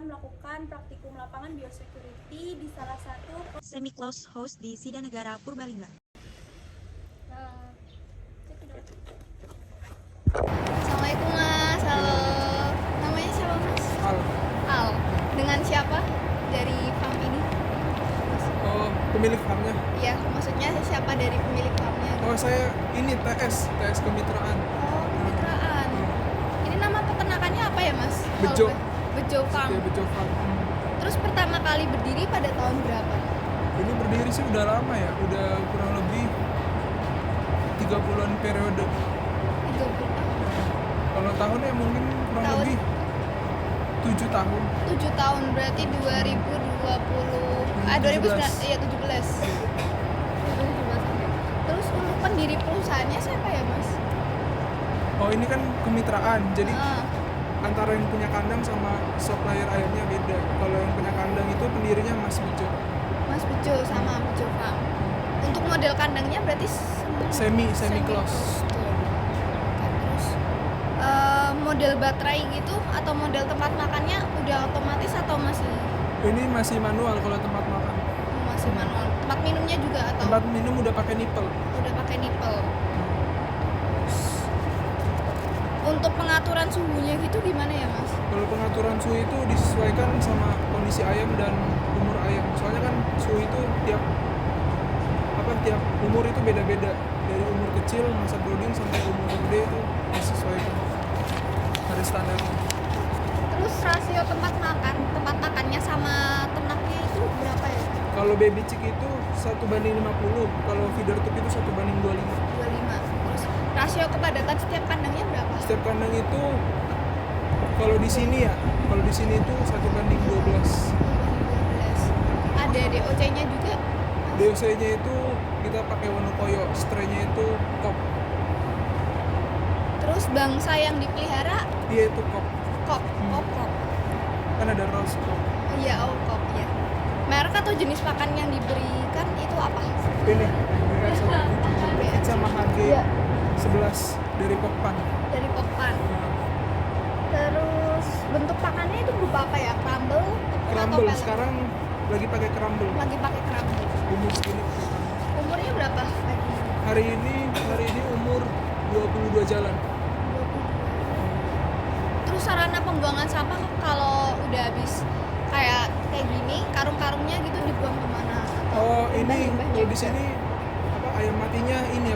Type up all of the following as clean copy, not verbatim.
akan melakukan praktikum lapangan biosecurity di salah satu semi-closed house di Sidanegara, Purbalingga. Assalamualaikum Mas, halo. Namanya siapa Mas? Al. Dengan siapa dari farm ini? Oh, pemilik farmnya. Iya, maksudnya siapa dari pemilik farmnya? Oh, saya ini TS kemitraan. Oh, kemitraan. Ini nama peternakannya apa ya Mas? Bejo. Bejo Farm. Setia Bejo Farm. Terus pertama kali berdiri pada tahun berapa? Ini berdiri sih udah lama ya, udah kurang lebih 30-an periode. 30 tahun. Kalau tahunnya mungkin kurang Tahun? lebih 7 tahun. 7 tahun berarti 2020. 2017. Iya, 17. 2017. Terus untuk pendiri perusahaannya siapa ya Mas? Oh, ini kan kemitraan. Jadi Ah, antara yang punya kandang sama supplier ayamnya beda. Kalau yang punya kandang itu pendirinya Mas Bejo. Mas Bejo sama Bejo Farm. Untuk model kandangnya berarti Semi close. Oke, terus model baterai gitu atau model tempat makannya udah otomatis atau masih Ini masih manual kalau tempat makan. masih manual? Tempat minumnya juga atau Tempat minum udah pakai nipple. udah pakai nipple? Terus, untuk pengaturan suhunya gitu gimana ya Mas? Kalau pengaturan suhu itu disesuaikan sama kondisi ayam dan umur ayam. Soalnya kan suhu itu tiap umur itu beda-beda. Dari umur kecil masa brooding sampai umur gede itu disesuaikan. Ada standarnya. Terus rasio tempat makannya sama ternaknya itu berapa ya? Kalau baby chick itu 1:50, kalau feeder tube itu 1:25. 25. Terus rasio kepadatan setiap kandangnya berapa? Setiap kandang itu kalau di sini itu 1:12. 12. Ada DOC-nya juga. DOC-nya itu kita pakai Wonokoyo, stray-nya itu kok. Terus bangsa yang dipelihara Dia itu kok. kok. Kan ada rose kok. Iya, kok ya. Merek atau jenis pakan yang diberikan itu apa? Ini BS sama HG Iya. 11 dari Pokpan. Dari Pokpan. Terus bentuk pakannya itu berupa apa ya? Crumble, tepung atau Crumble pellet? sekarang lagi pakai crumble. Lagi pakai crumble. Umur segini. Umurnya berapa lagi? Hari ini umur 22 jalan. 22. Terus sarana pembuangan sampah kalau udah habis kayak gini, karung-karungnya gitu dibuang kemana? Oh, ini Limbah-limbahnya kalau di juga. sini ayam matinya ini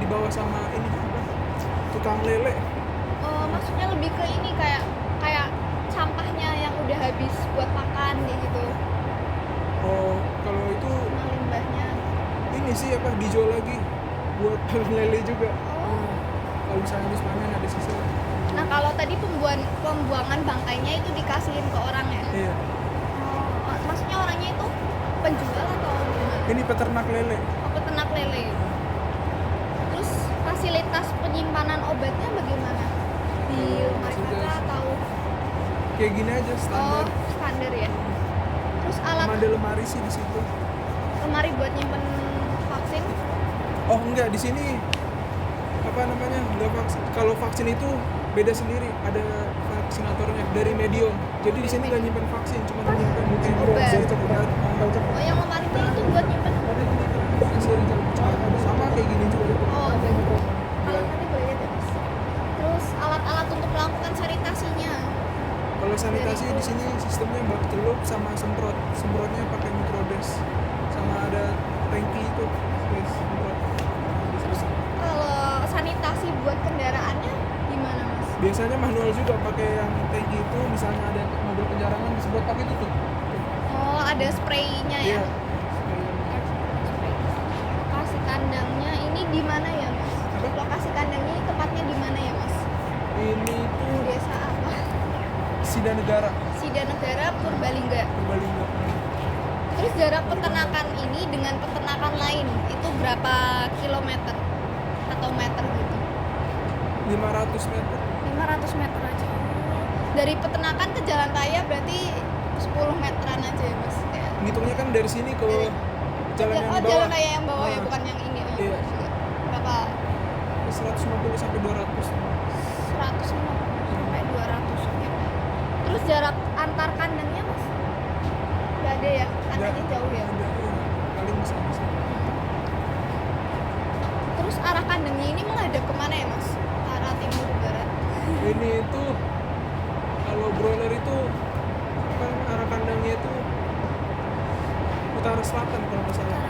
dibawa sama ini tukang lele. Oh, maksudnya lebih ke ini kayak sampahnya yang udah habis buat makan kayak gitu. Oh, kalau itu Nah, limbahnya. ini sih dijual lagi buat lele juga. Oh. Kalau misalnya habis panen ada sisa. Nah, kalau tadi pembuangan bangkainya itu dikasihin ke orang ya? Iya. Oh, maksudnya orangnya itu penjual atau gimana? Ini peternak lele. Oh, peternak lele. Terus fasilitas penyimpanan obatnya bagaimana? Di lemari Sudah. kaca atau Kayak gini aja standar. standar ya? Terus alat Sama ada lemari sih di situ. lemari buat nyimpen vaksin? Oh enggak, di sini enggak vaksin. Kalau vaksin itu beda sendiri, ada vaksinatornya dari Medion. Jadi di sini nggak nyimpen vaksin, cuma nyimpen Obat. obat. Oh, yang lemarinya itu buat nyimpen. Sama kayak gini juga. Oh, begitu. Kalau tadi boleh lihat ya, Mas. Terus alat-alat untuk melakukan sanitasinya. Kalau sanitasi di sini sistemnya bak celup sama semprot. Semprotnya pakai microdes. Sama ada tangki itu. Guys, semprot. Terus kalau sanitasi buat kendaraannya gimana Mas? Biasanya manual juga pakai yang tangki itu, misalnya ada mobil penjarangan disemprot pakai itu tuh. Oh, ada spraynya ya? Iya. Spray. Lokasi kandangnya ini di mana ya Mas? Apa? Lokasi kandangnya ini tepatnya di mana ya Mas? Ini tuh Desa apa? Sidanegara, Sidanegara, Purbalingga. Purbalingga. Terus jarak peternakan ini dengan peternakan lain itu berapa kilometer atau meter gitu? 500 meter. 500 meter aja. Dari peternakan ke jalan raya berarti 10 meteran aja ya Mas? Kayak Ngitungnya kan dari sini ke jalan yang di bawah. jalan raya yang bawah ya, Ah. bukan yang ini. Iya. Berapa? 150 sampai 200. 150 sampai 200. Oke. Terus jarak antar kandangnya mas? Nggak ada ya? Kandangnya Nggak jauh ya? ada, iya. Paling bisa. Terus arah kandangnya ini menghadap kemana ya mas? Arah timur barat? Ini itu kalau broiler itu apa namanya, arah kandangnya itu utara selatan kalau nggak salah.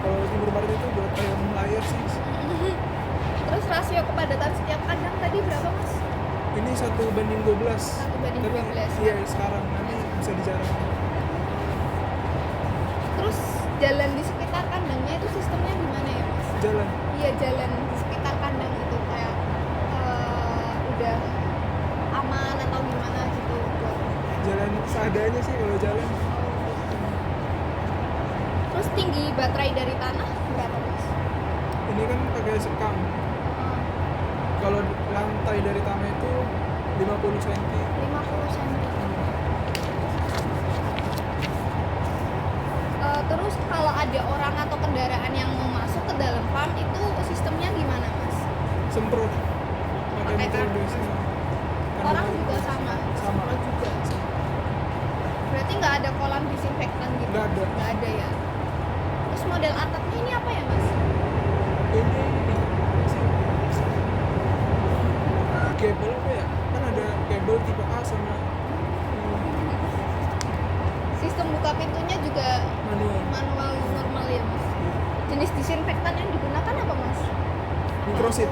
Kalau timur barat itu buat kayak layar sih. Terus rasio kepadatan setiap kandang tadi berapa mas? Ini 1:12. 1:12. Iya sekarang nanti bisa dijarang. Terus jalan di sekitar kandangnya itu sistemnya gimana ya mas? Jalan. Iya jalan di sekitar kandang itu kayak udah aman atau gimana gitu buat. Jalan seadanya sih kalau jalan. Terus tinggi baterai dari tanah berapa mas? Ini kan pakai sekam. Kalau lantai dari tanah itu 50 cm. 50 cm. Terus kalau ada orang atau kendaraan yang mau masuk ke dalam farm itu sistemnya gimana mas? Semprot. Pakai Pakai microdose. Orang juga sama? Sama. Semprot juga? Berarti nggak ada kolam disinfektan gitu? Nggak ada. Nggak ada ya? Terus model atapnya ini apa ya mas? Ini kabel apa ya? Kan ada kabel tipe A sama Sistem buka pintunya juga manual. manual normal ya mas? Jenis disinfektan yang digunakan apa mas? Microsit.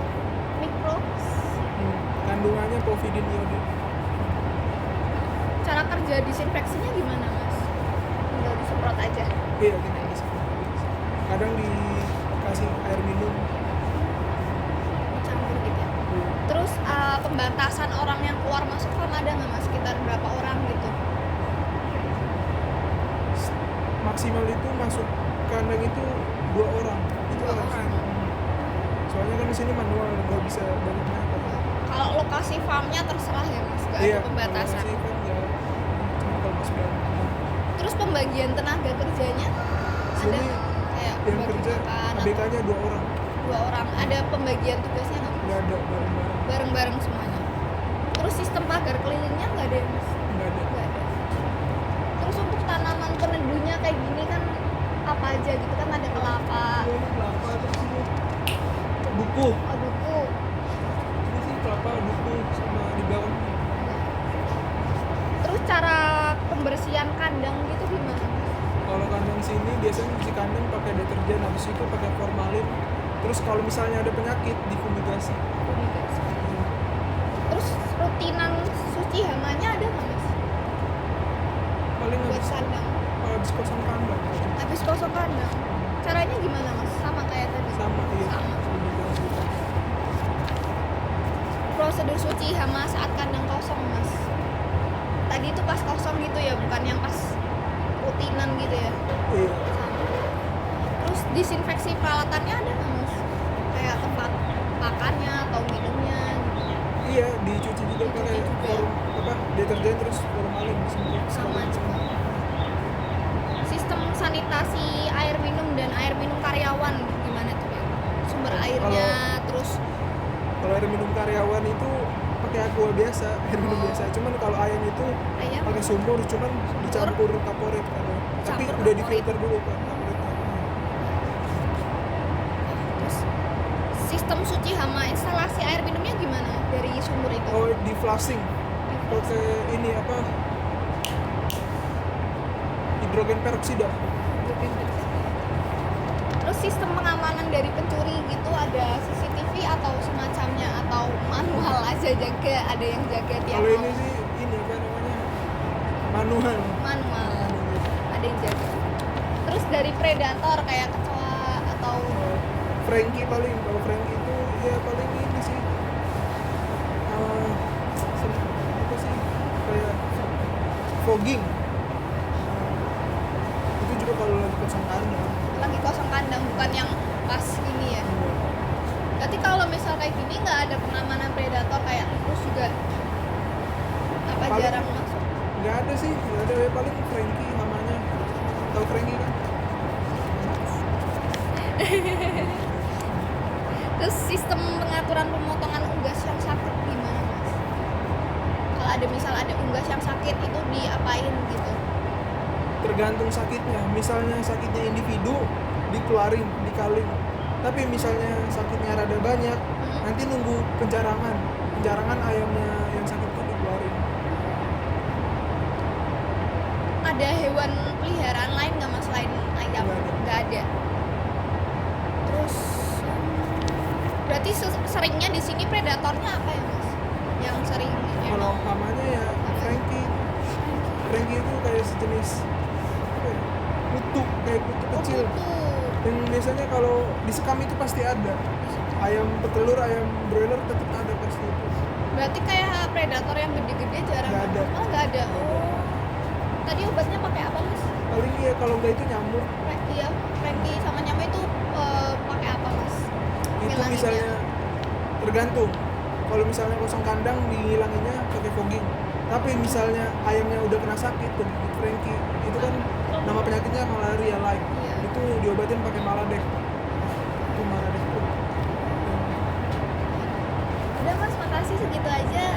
Mikro. Kandungannya povidin iodin. Cara kerja disinfeksinya gimana mas? Tinggal disemprot aja? Iya, gini bisa. Kadang dikasih air minum. Campur gitu ya? Terus pembatasan orang yang keluar masuk farm ada nggak mas? Sekitar berapa orang gitu? Maksimal itu masuk kandang itu 2 orang. Itu 2 orang. orang. Soalnya kan di sini manual, nggak bisa banyak. Kalau lokasi farmnya terserah ya mas? Nggak Iya, ada pembatasan? kalau masih kan nggak, cuma kalau masuk dalam. Terus pembagian tenaga kerjanya ada Sini nggak? Kayak yang bagi kerja makan atau ABK-nya 2 orang. 2 orang? Ada pembagian tugasnya nggak? Nggak ada bareng-bareng. Bareng-bareng semuanya? Terus sistem pagar kelilingnya nggak ada ya mas? Nggak ada. Nggak ada. Terus untuk tanaman peneduhnya kayak gini kan apa aja gitu kan, ada kelapa, Ini kelapa terus ini duku. duku. Ini sih kelapa, duku sama di bawah. Terus cara pembersihan kandang gitu gimana? Kalau kandang sini biasanya cuci kandang pakai deterjen, habis itu pakai formalin. Terus kalau misalnya ada penyakit difumigasi. Terus rutinan suci hamanya ada nggak mas? Paling Buat kandang, habis kosong kandang. habis kosong kandang. Caranya gimana mas? Sama kayak tadi? Sama iya. Sama. Fumigasi. Prosedur suci hama saat kandang kosong mas? Tadi itu pas kosong gitu ya, bukan yang pas rutinan gitu ya? Iya. Sama. Terus disinfeksi peralatannya ada nggak mas? Kayak tempat makannya atau minumnya gitu. Iya, dicuci juga Dicuci pakai juga. deterjen terus formalin disemprot Sama juga. Sistem sanitasi air minum dan air minum karyawan gimana tuh ya? Sumber airnya, terus Kalau air minum karyawan itu pakai aqua biasa, air minum Oh. biasa. Cuman kalau ayam itu ayam pakai sumur, cuman dicampur kaporit kan. Tapi Campur udah kaporit. difilter dulu kan. terus sistem suci hama instalasi air minumnya gimana dari sumur itu? Oh, di flushing. Pakai ini apa? Hidrogen peroksida. Terus sistem pengamanan dari pencuri gitu ada CCTV atau semacamnya atau manual aja jaga, ada yang jaga tiap Kalau ini malam? sih ini apa namanya? Manual. Manual, ada yang jaga. Terus dari predator kayak kecoa atau Frankie paling, kalau Frankie itu ya paling ini sih. Apa sih? Kayak fogging. Itu juga kalau lagi kosong kandang. lagi kosong kandang, bukan yang pas ini ya. Berarti kalau misal kayak gini nggak ada pengamanan predator kayak tikus juga apa Paling- jarang masuk? Nggak ada sih, nggak ada. Ya paling Frankie namanya. Tahu Frankie kan? Terus sistem pengaturan pemotongan unggas yang sakit gimana mas? Kalau ada misal ada unggas yang sakit itu diapain gitu? Tergantung sakitnya. Misalnya sakitnya individu dikeluarin, dikaling. Tapi misalnya sakitnya rada banyak, nanti nunggu pencarangan ayamnya yang sakit itu dikeluarin. Ada hewan peliharaan lain nggak mas selain ayam? Nggak ada. Nggak ada. Terus berarti seringnya di sini predatornya apa ya mas? Yang sering Kalau hamanya ya Frankie itu kayak sejenis apa ya, kutu, kayak kutu kecil. Dan biasanya kalau disekam itu pasti ada. Ayam petelur, ayam broiler tetap ada pasti itu. Berarti kayak predator yang gede-gede jarang. Nggak ada. Oh nggak ada. Oh. Tadi obatnya pakai apa mas? Paling ya kalau nggak itu nyamuk. Frankie ya, Frankie sama nyamuk itu pakai apa mas? Itu Ngilanginnya. misalnya tergantung. Kalau misalnya kosong kandang dihilanginnya pakai fogging. Tapi misalnya ayamnya udah kena sakit tuh, Frankie, itu kan nama penyakitnya malaria like. Iya. Itu diobatin pakai Maladek. Itu Maladek tuh. Udah mas, makasih segitu aja.